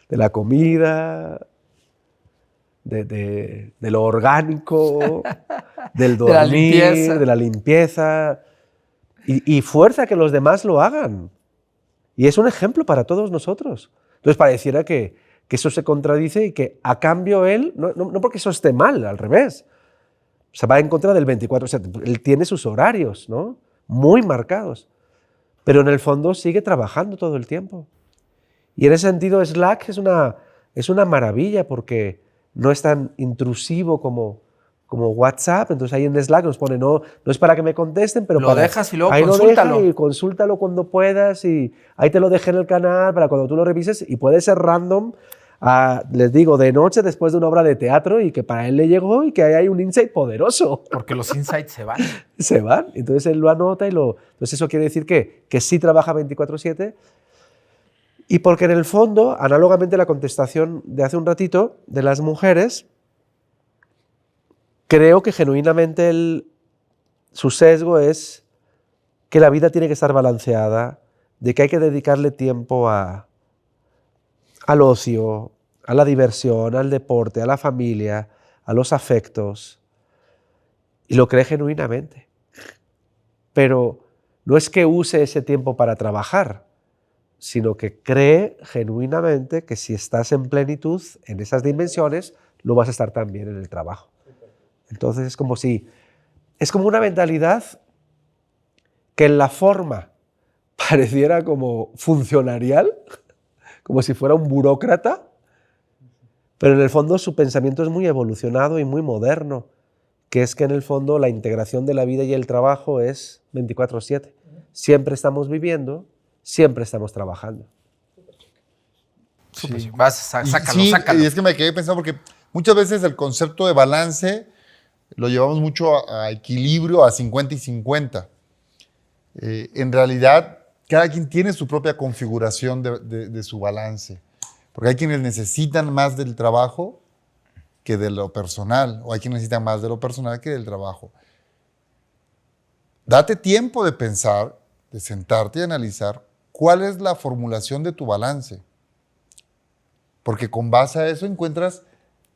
De la comida, de lo orgánico, del dormir, de la limpieza. Y fuerza que los demás lo hagan. Y es un ejemplo para todos nosotros. Entonces pareciera que eso se contradice y que a cambio él, no porque eso esté mal, al revés, se va en contra del 24. O sea, él tiene sus horarios, ¿no? Muy marcados. Pero en el fondo sigue trabajando todo el tiempo. Y en ese sentido Slack es una maravilla porque no es tan intrusivo como como WhatsApp, entonces ahí en Slack nos pone, no es para que me contesten, pero Lo para, dejas y luego ahí consúltalo. lo deja y consúltalo cuando puedas y ahí te lo dejé en el canal para cuando tú lo revises y puede ser random, les digo, de noche después de una obra de teatro y que para él le llegó y que ahí hay un insight poderoso. Porque los insights se van. Se van, entonces él lo anota y lo... Entonces eso quiere decir que sí trabaja 24/7 y porque en el fondo, análogamente a la contestación de hace un ratito de las mujeres, creo que genuinamente su sesgo es que la vida tiene que estar balanceada, de que hay que dedicarle tiempo al ocio, a la diversión, al deporte, a la familia, a los afectos, y lo cree genuinamente. Pero no es que use ese tiempo para trabajar, sino que cree genuinamente que si estás en plenitud en esas dimensiones, lo vas a estar también en el trabajo. Entonces es como si, es como una mentalidad que en la forma pareciera como funcionarial, como si fuera un burócrata, pero en el fondo su pensamiento es muy evolucionado y muy moderno, que es que en el fondo la integración de la vida y el trabajo es 24/7. Siempre estamos viviendo, siempre estamos trabajando. Sí. Sácalo, Sí, sácalo. y es que me quedé pensando porque muchas veces el concepto de balance lo llevamos mucho a equilibrio, a 50 y 50. En realidad, cada quien tiene su propia configuración de su balance. Porque hay quienes necesitan más del trabajo que de lo personal, o hay quienes necesitan más de lo personal que del trabajo. Date tiempo de pensar, de sentarte y analizar cuál es la formulación de tu balance. Porque con base a eso encuentras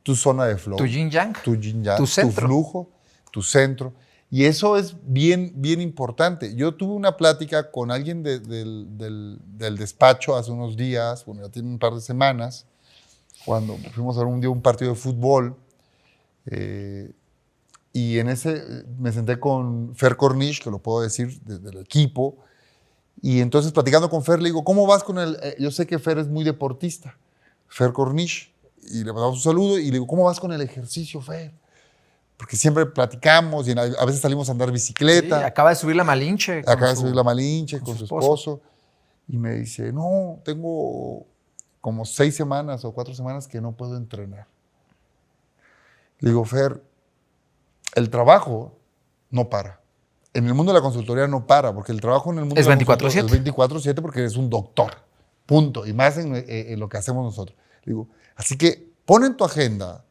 tu zona de flow. Tu yin yang. Tu yin yang, Tu centro. tu flujo, tu centro. Y eso es bien, bien importante. Yo tuve una plática con alguien del despacho hace unos días, bueno, ya tiene un par de semanas, cuando fuimos a ver un partido de fútbol. Y en ese me senté con Fer Cornish, que lo puedo decir, del equipo. Y entonces platicando con Fer, le digo, ¿cómo vas con el...? Yo sé que Fer es muy deportista, Fer Cornish. Y le mandamos un saludo y le digo, ¿cómo vas con el ejercicio, Fer? Porque siempre platicamos y a veces salimos a andar Sí, bicicleta. acaba de subir la Malinche. Acaba de subir la Malinche con con su su esposo. Y me dice, no, tengo como 6 semanas o 4 semanas que no puedo entrenar. Le digo, Fer, el trabajo no para. En el mundo de la consultoría no para, porque el trabajo en el mundo Es de la 24/7. consultoría es 24/7 porque eres un doctor. Punto. Y más en lo que hacemos nosotros. Le digo, así que pon en tu agenda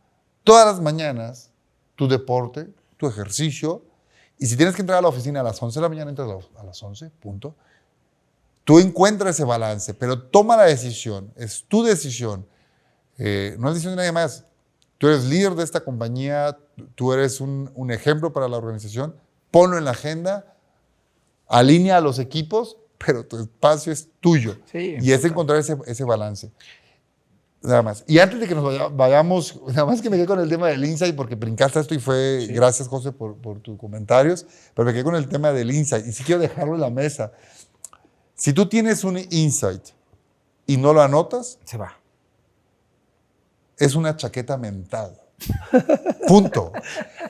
todas las mañanas tu deporte, tu ejercicio, y si tienes que entrar a la oficina a las 11 de la mañana, entras a las 11, punto. Tú encuentras ese balance, pero toma la decisión, es tu decisión, no es decisión de nadie más. Tú eres líder de esta compañía, tú eres un ejemplo para la organización, ponlo en la agenda, alinea a los equipos, pero tu espacio es tuyo. Sí, y es encontrar ese balance. Nada más. Y antes de que nos vayamos, nada más que me quedé con el tema del insight, porque brincaste esto y fue, gracias José por tus comentarios, pero me quedé con el tema del insight y sí quiero dejarlo en la mesa. Si tú tienes un insight y no lo anotas, Se va. es una chaqueta mental. Punto.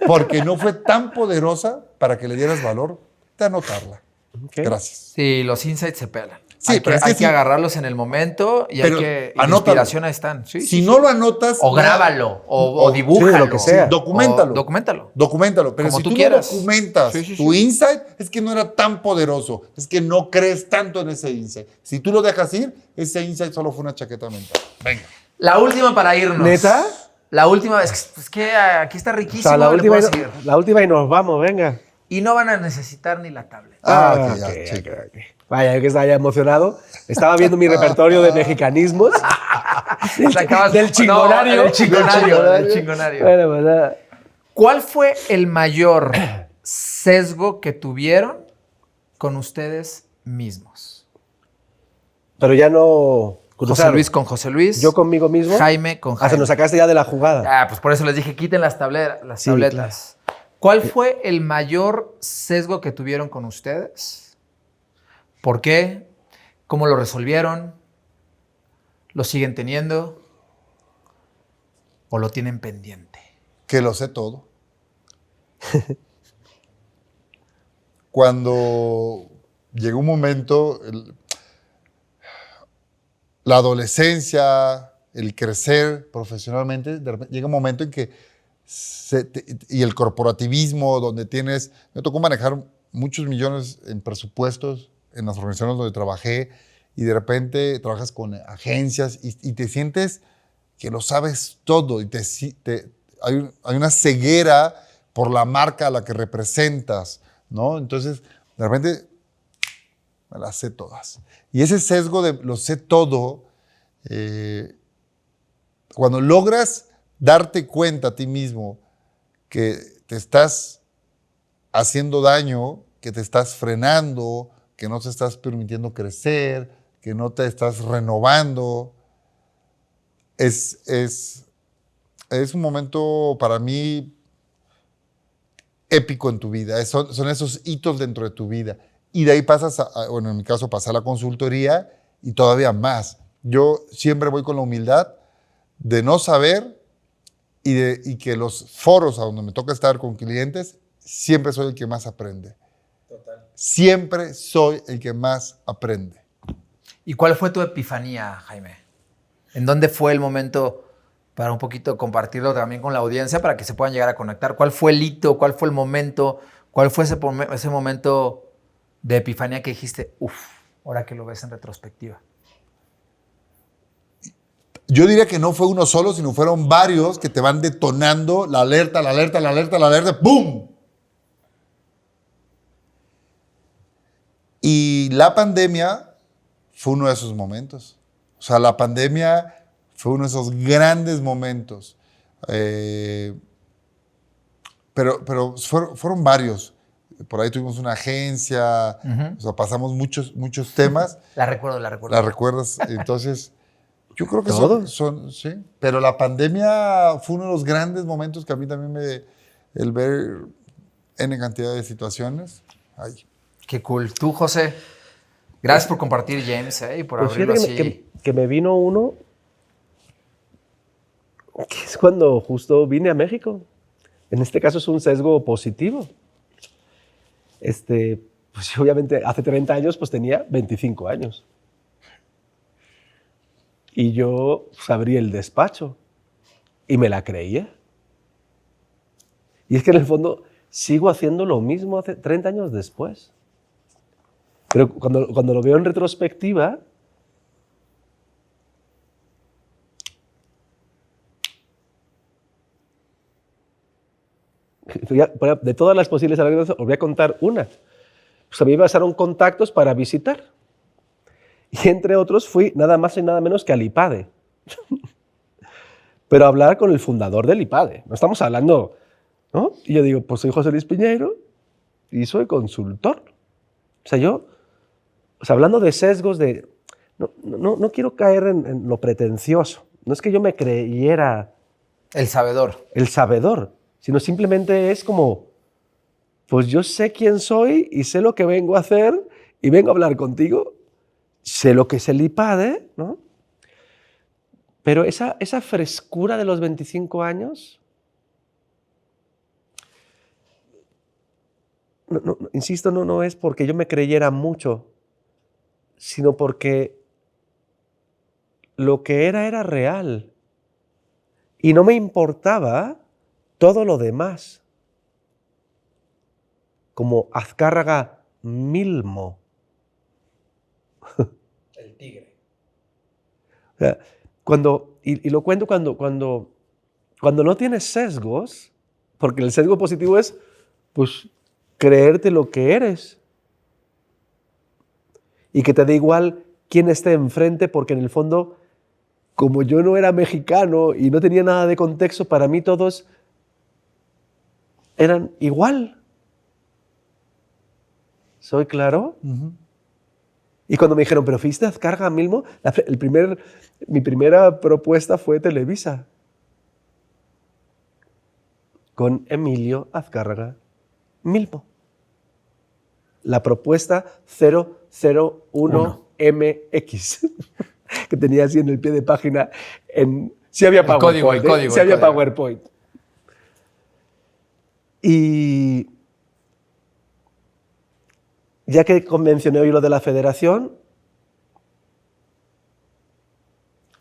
Porque no fue tan poderosa para que le dieras valor de anotarla. Okay. Gracias. Sí, los insights se pelan. Sí, hay pero que, es que hay sí. que agarrarlos en el momento y Pero hay que. Y la anótalo. inspiración ahí están. Sí, Si sí, no sí. lo anotas... O grábalo, o dibújalo. sí, lo que sea. Documéntalo. Documéntalo. Documéntalo. Pero Como si tú tú quieras. no documentas Sí, sí, tu sí. insight, es que no era tan poderoso. Es que no crees tanto en ese insight. Si tú lo dejas ir, ese insight solo fue una chaqueta mental. Venga. La última para irnos. ¿Neta? La última, es que aquí está O riquísimo. sea, la le última, puedo seguir. la última y nos vamos, venga. Y no van a necesitar ni la tablet. Ok, ya, ok, chico. ok. Vaya, que estaba ya emocionado. Estaba viendo mi repertorio de mexicanismos. Del chingonario. No, del chingonario. Del chingonario. Bueno, pues nada. ¿Cuál fue el mayor sesgo que tuvieron con ustedes mismos? Pero ya no... José Luis con José Luis. Yo conmigo mismo. Jaime con Jaime. Se nos sacaste ya de la jugada. Ah, pues por eso les dije, quiten las tabletas. Sí, ¿Cuál fue el mayor sesgo que tuvieron con ustedes? ¿Por qué? ¿Cómo lo resolvieron? ¿Lo siguen teniendo? ¿O lo tienen pendiente? Que lo sé todo. Cuando llegó un momento, la adolescencia, el crecer profesionalmente, de repente llega un momento en que y el corporativismo, donde me tocó manejar muchos millones en presupuestos en las organizaciones donde trabajé, y de repente trabajas con agencias y te sientes que lo sabes todo, y hay una ceguera por la marca a la que representas, ¿no? Entonces, de repente, me las sé todas. Y ese sesgo de lo sé todo, cuando logras darte cuenta a ti mismo que te estás haciendo daño, que te estás frenando, que no te estás permitiendo crecer, que no te estás renovando, es un momento para mí épico en tu vida. Son esos hitos dentro de tu vida. Y de ahí pasas, bueno, en mi caso pasé a la consultoría y todavía más. Yo siempre voy con la humildad de no saber y que los foros a donde me toca estar con clientes, siempre soy el que más aprende. Total. Siempre soy el que más aprende. ¿Y cuál fue tu epifanía, Jaime? ¿En dónde fue el momento para un poquito compartirlo también con la audiencia para que se puedan llegar a conectar? ¿Cuál fue el hito? ¿Cuál fue el momento? ¿Cuál fue ese momento de epifanía que dijiste, ahora que lo ves en retrospectiva? Yo diría que no fue uno solo, sino fueron varios que te van detonando la alerta, ¡pum! Y la pandemia fue uno de esos momentos. O sea, la pandemia fue uno de esos grandes momentos. Pero fueron varios. Por ahí tuvimos una agencia, o sea, pasamos muchos temas. La recuerdo. ¿La recuerdas? Entonces, yo creo que sí. Pero la pandemia fue uno de los grandes momentos que a mí también el ver N cantidad de situaciones. Ay. Qué cool. Tú, José, gracias por compartir, James, y por Pues abrirlo fíjate así. que me vino uno, que es cuando justo vine a México. En este caso es un sesgo positivo. Pues yo, obviamente hace 30 años pues tenía 25 años. Y yo pues, abrí el despacho y me la creía. Y es que en el fondo sigo haciendo lo mismo hace 30 años después. Pero cuando lo veo en retrospectiva, de todas las posibles anécdotas, os voy a contar una. Pues a mí me pasaron contactos para visitar. Y entre otros fui nada más y nada menos que al IPADE. Pero a hablar con el fundador del IPADE. No estamos hablando, ¿no? Y yo digo, pues soy José Luis Piñeiro y soy consultor. O sea, hablando de sesgos de... No quiero caer en lo pretencioso. No es que yo me creyera... El sabedor. El sabedor. Sino simplemente es como, pues yo sé quién soy y sé lo que vengo a hacer y vengo a hablar contigo. Sé lo que es el IPADE, ¿no? Pero esa frescura de los 25 años, insisto, no es porque yo me creyera mucho, sino porque lo que era real. Y no me importaba todo lo demás. Como Azcárraga Milmo. El tigre. O sea, y lo cuento cuando no tienes sesgos, porque el sesgo positivo es, pues, creerte lo que eres. Y que te da igual quién esté enfrente, porque en el fondo, como yo no era mexicano y no tenía nada de contexto, para mí todos eran igual. ¿Soy claro? Uh-huh. Y cuando me dijeron, pero fuiste a Azcárraga Milmo, mi primera propuesta fue Televisa. Con Emilio Azcárraga Milmo. La propuesta 001MX, que tenía así en el pie de página. Sí había PowerPoint. El código. Sí había PowerPoint. Y ya que mencioné hoy lo de la federación,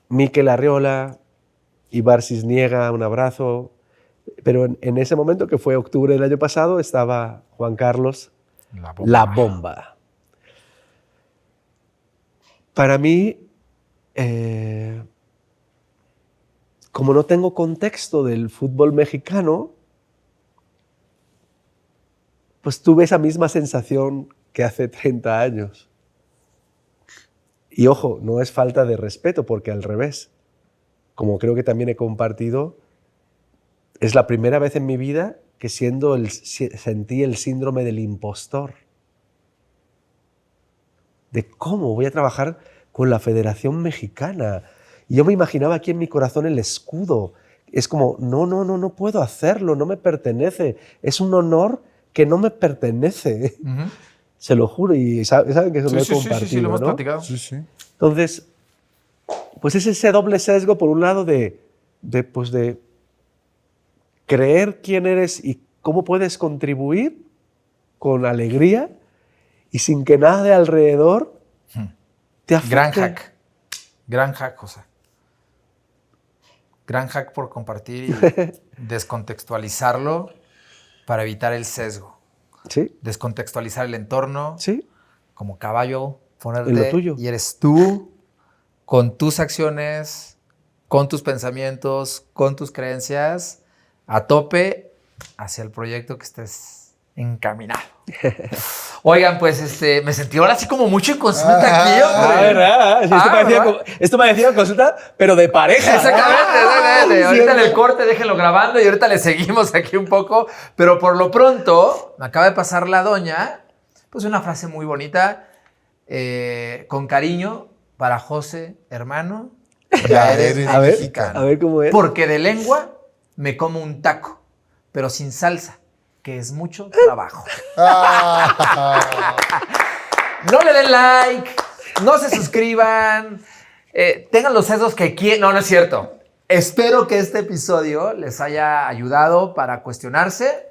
Mikel Arriola, Ibar Cisniega, un abrazo. Pero en ese momento, que fue octubre del año pasado, estaba Juan Carlos, la bomba. Para mí, como no tengo contexto del fútbol mexicano, pues tuve esa misma sensación que hace 30 años. Y ojo, no es falta de respeto, porque al revés, como creo que también he compartido, es la primera vez en mi vida que sentí el síndrome del impostor. De cómo voy a trabajar con la Federación Mexicana. Y yo me imaginaba aquí en mi corazón el escudo. Es como, no puedo hacerlo, no me pertenece. Es un honor que no me pertenece. Ujú. Se lo juro, y saben que eso lo he compartido, sí, lo hemos ¿no? platicado. Sí, sí. Entonces, pues es ese doble sesgo, por un lado, de creer quién eres y cómo puedes contribuir con alegría y sin que nada de alrededor te afecte. Gran hack, José. Gran hack por compartir y descontextualizarlo para evitar el sesgo. Sí, Descontextualizar el entorno, sí, como caballo, ponerte en lo tuyo. y eres tú con tus acciones, con tus pensamientos, con tus creencias, a tope hacia el proyecto que estés encaminado. Oigan, pues me sentí ahora así como mucho en consulta aquí, hombre. ¿Verdad? Sí, ¿verdad? esto parecía consulta, pero de pareja. Exactamente. Ahorita en el Siempre. corte déjenlo grabando y ahorita le seguimos aquí un poco. Pero por lo pronto, me acaba de pasar la doña, pues una frase muy bonita, con cariño, para José, hermano, ya eres A ver, mexicano. a ver cómo es. Porque de lengua me como un taco, pero sin salsa, que es mucho trabajo. No le den like, no se suscriban, tengan los sesgos que quieran. No, no es cierto. Espero que este episodio les haya ayudado para cuestionarse,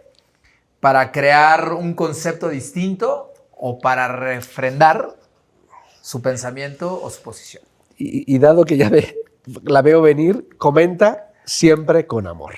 para crear un concepto distinto o para refrendar su pensamiento o su posición. Y dado que ya la veo venir, comenta siempre con amor.